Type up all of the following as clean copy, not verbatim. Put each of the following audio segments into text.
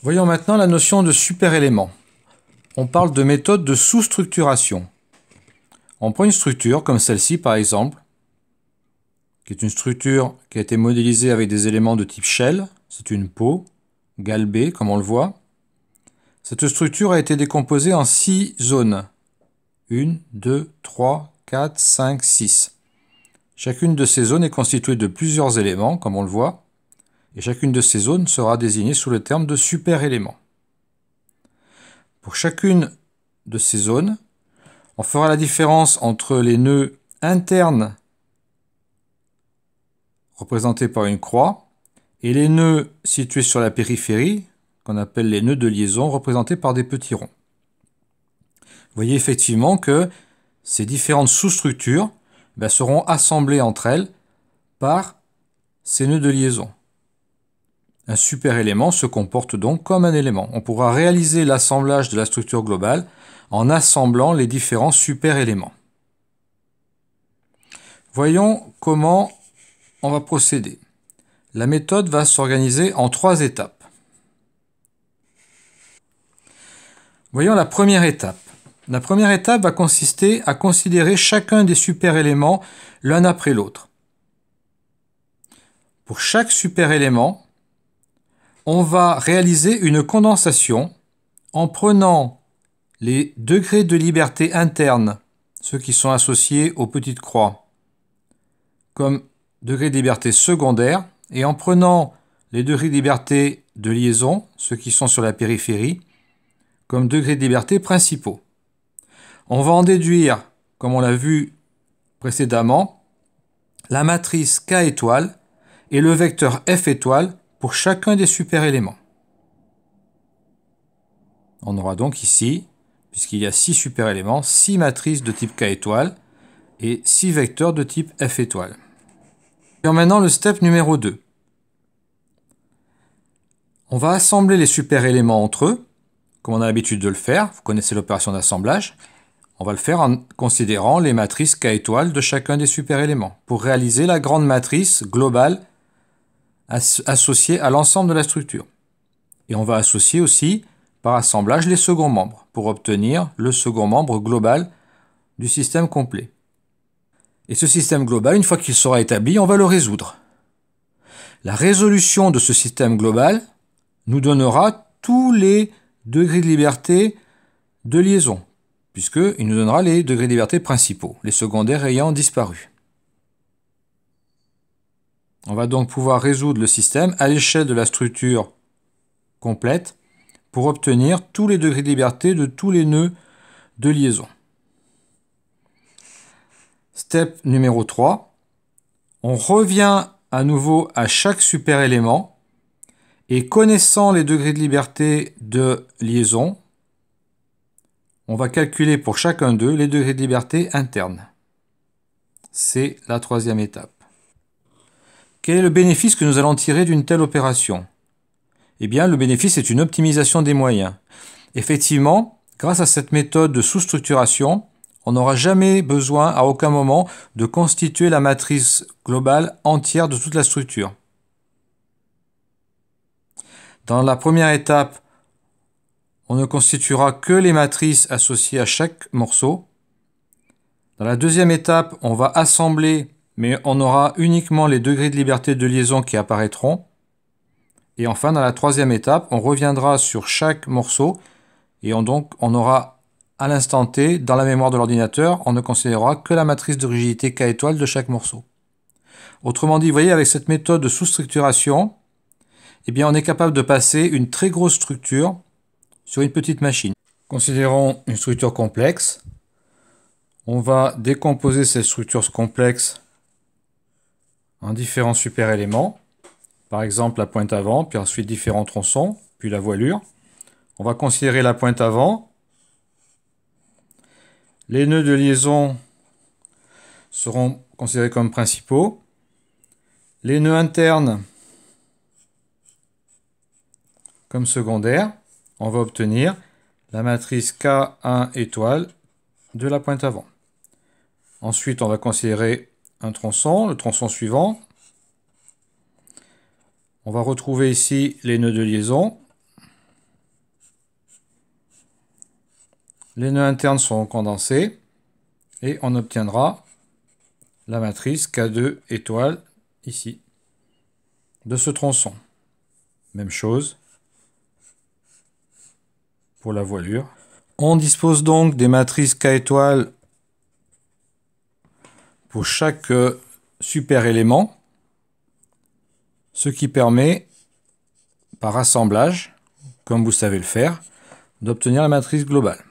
Voyons maintenant la notion de super-élément. On parle de méthode de sous-structuration. On prend une structure comme celle-ci par exemple, qui est une structure qui a été modélisée avec des éléments de type shell. C'est une peau, galbée comme on le voit. Cette structure a été décomposée en 6 zones. 1, 2, 3, 4, 5, 6. Chacune de ces zones est constituée de plusieurs éléments, comme on le voit, et chacune de ces zones sera désignée sous le terme de super-élément. Pour chacune de ces zones, on fera la différence entre les nœuds internes représentés par une croix et les nœuds situés sur la périphérie, qu'on appelle les nœuds de liaison, représentés par des petits ronds. Vous voyez effectivement que ces différentes sous-structures seront assemblées entre elles par ces nœuds de liaison. Un super-élément se comporte donc comme un élément. On pourra réaliser l'assemblage de la structure globale en assemblant les différents super-éléments. Voyons comment on va procéder. La méthode va s'organiser en 3 étapes. Voyons la première étape. La première étape va consister à considérer chacun des super-éléments l'un après l'autre. Pour chaque super-élément, on va réaliser une condensation en prenant les degrés de liberté internes, ceux qui sont associés aux petites croix, comme degrés de liberté secondaire, et en prenant les degrés de liberté de liaison, ceux qui sont sur la périphérie, comme degrés de liberté principaux. On va en déduire, comme on l'a vu précédemment, la matrice K étoile et le vecteur F étoile pour chacun des super-éléments. On aura donc ici, puisqu'il y a 6 super-éléments, 6 matrices de type K étoile et 6 vecteurs de type F étoile. Et maintenant le step numéro 2. On va assembler les super-éléments entre eux, comme on a l'habitude de le faire. Vous connaissez l'opération d'assemblage. On va le faire en considérant les matrices K étoiles de chacun des super-éléments pour réaliser la grande matrice globale associée à l'ensemble de la structure. Et on va associer aussi par assemblage les seconds membres pour obtenir le second membre global du système complet. Et ce système global, une fois qu'il sera établi, on va le résoudre. La résolution de ce système global nous donnera tous les degrés de liberté de liaison, puisqu'il nous donnera les degrés de liberté principaux, les secondaires ayant disparu. On va donc pouvoir résoudre le système à l'échelle de la structure complète pour obtenir tous les degrés de liberté de tous les nœuds de liaison. Step numéro 3. On revient à nouveau à chaque super-élément et connaissant les degrés de liberté de liaison, on va calculer pour chacun d'eux les degrés de liberté internes. C'est la 3e étape. Quel est le bénéfice que nous allons tirer d'une telle opération? Eh bien, le bénéfice est une optimisation des moyens. Effectivement, grâce à cette méthode de sous-structuration, on n'aura jamais besoin, à aucun moment, de constituer la matrice globale entière de toute la structure. Dans la première étape, on ne constituera que les matrices associées à chaque morceau. Dans la 2e étape, on va assembler, mais on aura uniquement les degrés de liberté de liaison qui apparaîtront. Et enfin, dans la 3e étape, on reviendra sur chaque morceau et on aura à l'instant T, dans la mémoire de l'ordinateur, on ne considérera que la matrice de rigidité K étoile de chaque morceau. Autrement dit, vous voyez, avec cette méthode de sous-structuration, eh bien, on est capable de passer une très grosse structure sur une petite machine. Considérons une structure complexe. On va décomposer cette structure complexe en différents super-éléments. Par exemple, la pointe avant, puis ensuite différents tronçons, puis la voilure. On va considérer la pointe avant. Les nœuds de liaison seront considérés comme principaux. Les nœuds internes comme secondaires. On va obtenir la matrice K1 étoile de la pointe avant. Ensuite, on va considérer un tronçon, le tronçon suivant. On va retrouver ici les nœuds de liaison. Les nœuds internes seront condensés et on obtiendra la matrice K2 étoile ici de ce tronçon. Même chose pour la voilure. On dispose donc des matrices K étoile pour chaque super élément, ce qui permet, par assemblage, comme vous savez le faire, d'obtenir la matrice globale.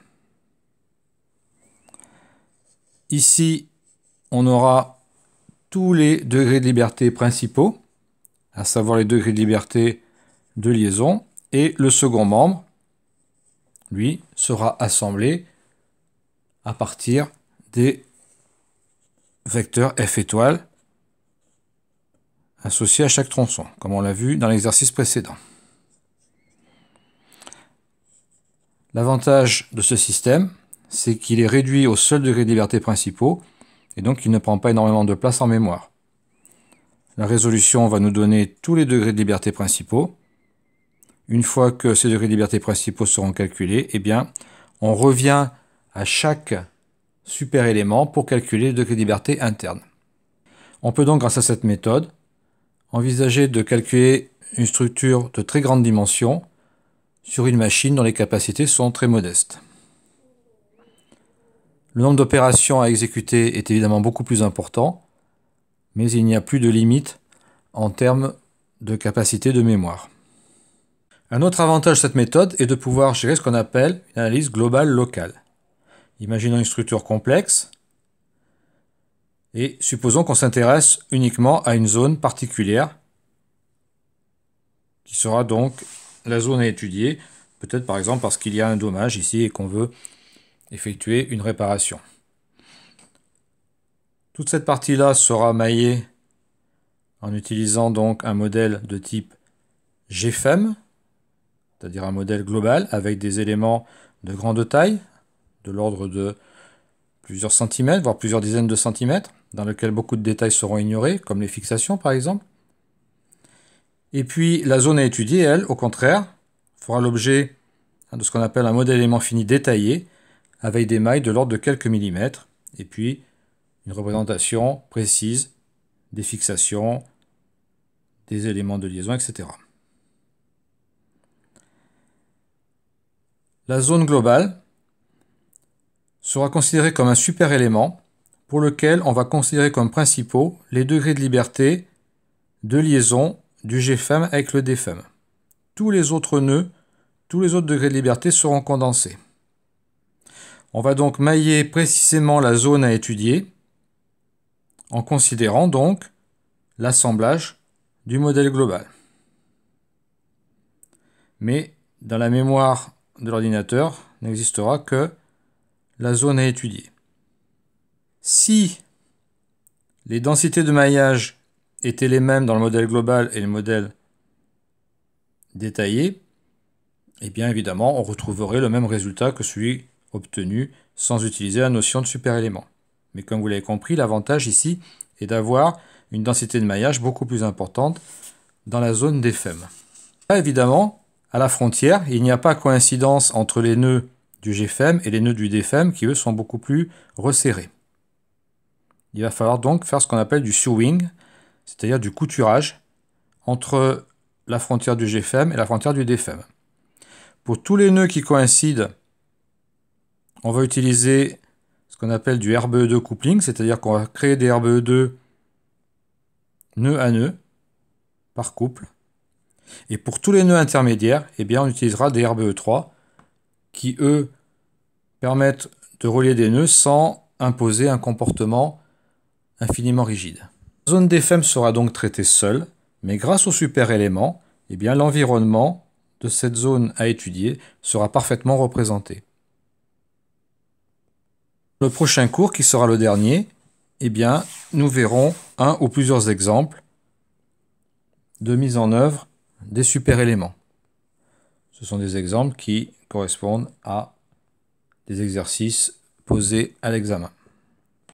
Ici, on aura tous les degrés de liberté principaux, à savoir les degrés de liberté de liaison, et le second membre, lui, sera assemblé à partir des vecteurs F étoile associés à chaque tronçon, comme on l'a vu dans l'exercice précédent. L'avantage de ce système, c'est qu'il est réduit aux seuls degrés de liberté principaux, et donc il ne prend pas énormément de place en mémoire. La résolution va nous donner tous les degrés de liberté principaux. Une fois que ces degrés de liberté principaux seront calculés, eh bien, on revient à chaque super élément pour calculer les degrés de liberté internes. On peut donc, grâce à cette méthode, envisager de calculer une structure de très grande dimension sur une machine dont les capacités sont très modestes. Le nombre d'opérations à exécuter est évidemment beaucoup plus important, mais il n'y a plus de limite en termes de capacité de mémoire. Un autre avantage de cette méthode est de pouvoir gérer ce qu'on appelle une analyse globale locale. Imaginons une structure complexe et supposons qu'on s'intéresse uniquement à une zone particulière qui sera donc la zone à étudier, peut-être par exemple parce qu'il y a un dommage ici et qu'on veut effectuer une réparation. Toute cette partie-là sera maillée en utilisant donc un modèle de type GFEM, c'est-à-dire un modèle global avec des éléments de grande taille, de l'ordre de plusieurs centimètres, voire plusieurs dizaines de centimètres, dans lequel beaucoup de détails seront ignorés, comme les fixations par exemple. Et puis la zone à étudier, elle, au contraire, fera l'objet de ce qu'on appelle un modèle élément fini détaillé, avec des mailles de l'ordre de quelques millimètres, et puis une représentation précise des fixations, des éléments de liaison, etc. La zone globale sera considérée comme un super élément pour lequel on va considérer comme principaux les degrés de liberté de liaison du GFEM avec le DFEM. Tous les autres nœuds, tous les autres degrés de liberté seront condensés. On va donc mailler précisément la zone à étudier en considérant donc l'assemblage du modèle global. Mais dans la mémoire de l'ordinateur n'existera que la zone à étudier. Si les densités de maillage étaient les mêmes dans le modèle global et le modèle détaillé, eh bien évidemment on retrouverait le même résultat que celui obtenu sans utiliser la notion de super-élément. Mais comme vous l'avez compris, l'avantage ici est d'avoir une densité de maillage beaucoup plus importante dans la zone DFEM. Là, évidemment, à la frontière, il n'y a pas coïncidence entre les nœuds du GFEM et les nœuds du DFEM qui, eux, sont beaucoup plus resserrés. Il va falloir donc faire ce qu'on appelle du sewing, c'est-à-dire du couturage entre la frontière du GFEM et la frontière du DFEM. Pour tous les nœuds qui coïncident, on va utiliser ce qu'on appelle du RBE2 coupling, c'est-à-dire qu'on va créer des RBE2 nœud à nœud par couple. Et pour tous les nœuds intermédiaires, eh bien, on utilisera des RBE3 qui, eux, permettent de relier des nœuds sans imposer un comportement infiniment rigide. La zone DFEM sera donc traitée seule, mais grâce au super élément, eh bien, l'environnement de cette zone à étudier sera parfaitement représenté. Le prochain cours, qui sera le dernier, eh bien, nous verrons un ou plusieurs exemples de mise en œuvre des super éléments. Ce sont des exemples qui correspondent à des exercices posés à l'examen.